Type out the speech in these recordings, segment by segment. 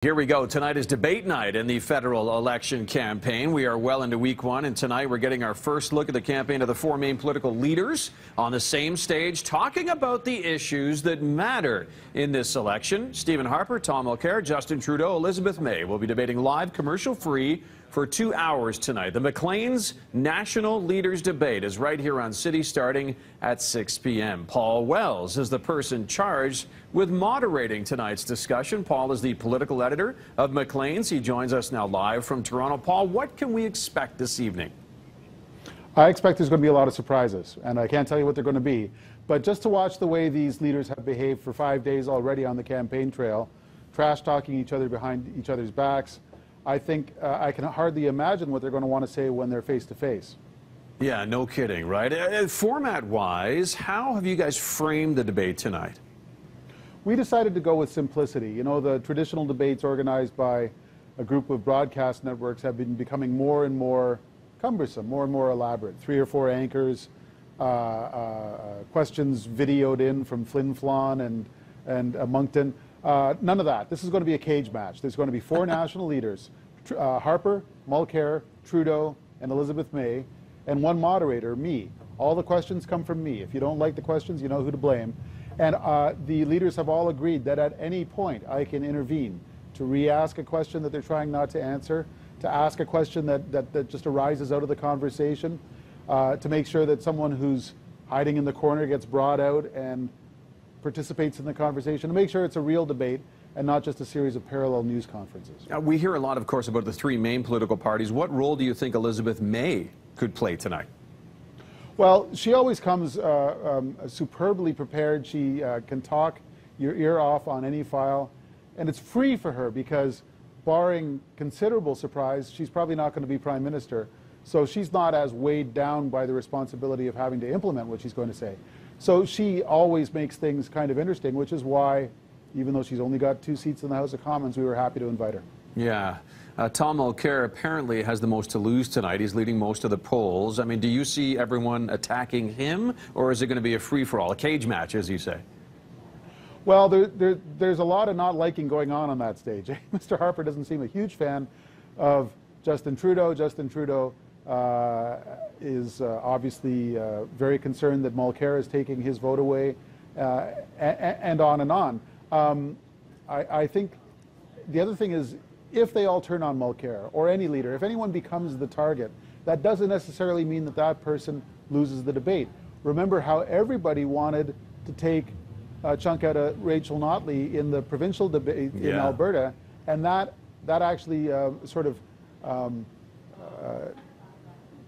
Here we go. Tonight is debate night in the federal election campaign. We are well into week one, and tonight we're getting our first look at the campaign of the four main political leaders on the same stage, talking about the issues that matter in this election. Stephen Harper, Tom Mulcair, Justin Trudeau, Elizabeth May will be debating live, commercial-free for 2 hours tonight. The Maclean's National Leaders Debate is right here on City starting at 6 p.m. Paul Wells is the person charged with moderating tonight's discussion. Paul is the political editor of Maclean's. He joins us now live from Toronto. Paul, what can we expect this evening? I expect there's going to be a lot of surprises, and I can't tell you what they're going to be. But just to watch the way these leaders have behaved for 5 days already on the campaign trail, trash-talking each other behind each other's backs, I think I can hardly imagine what they're going to want to say when they're face-to-face. Yeah, no kidding, right? Format-wise, how have you guys framed the debate tonight? We decided to go with simplicity. You know, the traditional debates organized by a group of broadcast networks have been becoming more and more cumbersome, more and more elaborate. 3 or 4 anchors, questions videoed in from Flin Flon and Moncton. None of that. This is going to be a cage match. There's going to be 4 national leaders, Harper, Mulcair, Trudeau, and Elizabeth May, and 1 moderator, me. All the questions come from me. If you don't like the questions, you know who to blame. And the leaders have all agreed that at any point I can intervene to re-ask a question that they're trying not to answer, to ask a question that just arises out of the conversation, to make sure that someone who's hiding in the corner gets brought out and participates in the conversation, to make sure it's a real debate and not just a series of parallel news conferences. We hear a lot, of course, about the 3 main political parties. What role do you think Elizabeth May could play tonight? Well, she always comes superbly prepared. She can talk your ear off on any file, and it's free for her because, barring considerable surprise, she's probably not going to be Prime Minister, so she's not as weighed down by the responsibility of having to implement what she's going to say. So she always makes things kind of interesting, which is why, even though she's only got 2 seats in the House of Commons, we were happy to invite her. Yeah. Tom Mulcair apparently has the most to lose tonight. He's leading most of the polls. I mean, do you see everyone attacking him, or is it going to be a free-for-all, a cage match, as you say? Well, there's a lot of not liking going on that stage. Mr. Harper doesn't seem a huge fan of Justin Trudeau. Justin Trudeau is obviously very concerned that Mulcair is taking his vote away, and on and on. I think the other thing is, if they all turn on Mulcair, or any leader, if anyone becomes the target, that doesn't necessarily mean that that person loses the debate. Remember how everybody wanted to take a chunk out of Rachel Notley in the provincial debate in Alberta, and that actually sort of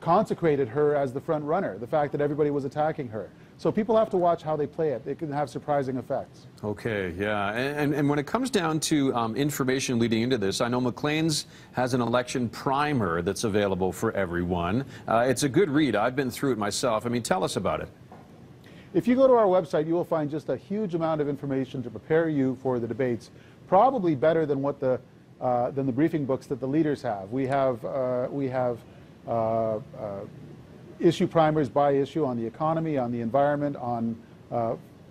consecrated her as the front runner, the fact that everybody was attacking her. So people have to watch how they play it. It can have surprising effects. Okay, yeah. And when it comes down to information leading into this, I know Maclean's has an election primer that's available for everyone. It's a good read. I've been through it myself. I mean, tell us about it. If you go to our website, you will find just a huge amount of information to prepare you for the debates, probably better than what the briefing books that the leaders have. We have issue primers by issue on the economy, on the environment, on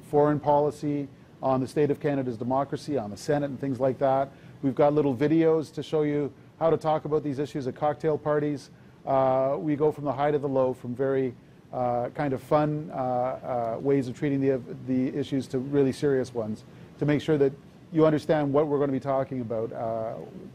foreign policy, on the state of Canada's democracy, on the Senate and things like that. We've got little videos to show you how to talk about these issues at cocktail parties. We go from the high to the low, from very kind of fun ways of treating the issues to really serious ones, to make sure that you understand what we're going to be talking about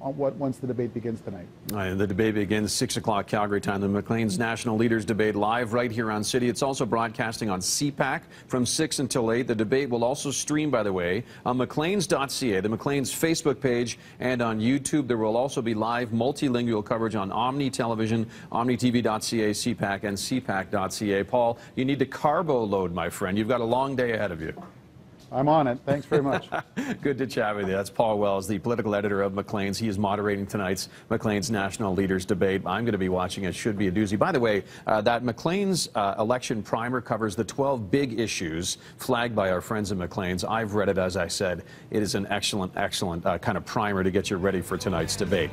once the debate begins tonight. The debate begins 6 o'clock Calgary time. The Maclean's National Leaders Debate live right here on City. It's also broadcasting on CPAC from 6 until 8. The debate will also stream, by the way, on macleans.ca, the Maclean's Facebook page, and on YouTube. There will also be live multilingual coverage on Omni Television, omnitv.ca, CPAC, and cpac.ca. Paul, you need to carbo load, my friend. You've got a long day ahead of you. I'm on it. Thanks very much. Good to chat with you. That's Paul Wells, the political editor of Maclean's. He is moderating tonight's Maclean's National Leaders Debate. I'm going to be watching it. Should be a doozy. By the way, that Maclean's election primer covers the 12 big issues flagged by our friends at Maclean's. I've read it, as I said. It is an excellent, excellent kind of primer to get you ready for tonight's debate.